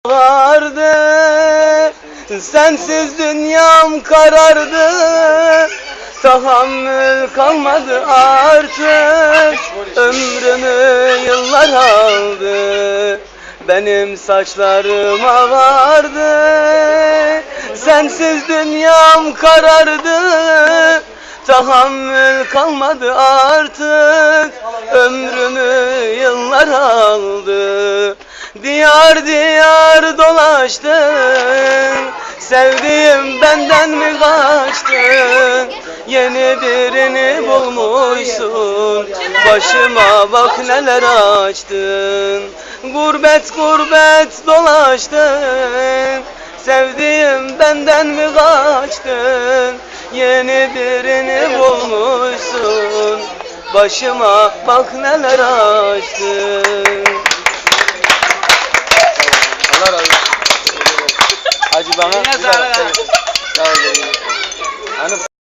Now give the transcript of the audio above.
Vardı, sensiz dünyam karardı, tahammül kalmadı artık, ömrümü yıllar aldı, benim saçlarıma vardı, sensiz dünyam karardı, tahammül kalmadı artık, ömrümü yıllar aldı. Diyar diyar dolaştın, sevdiğim benden mi kaçtın? Yeni birini bulmuşsun, başıma bak neler açtın. Gurbet gurbet dolaştın, sevdiğim benden mi kaçtın? Yeni birini bulmuşsun, başıma bak neler açtın. Allah razı olsun. Hacı bana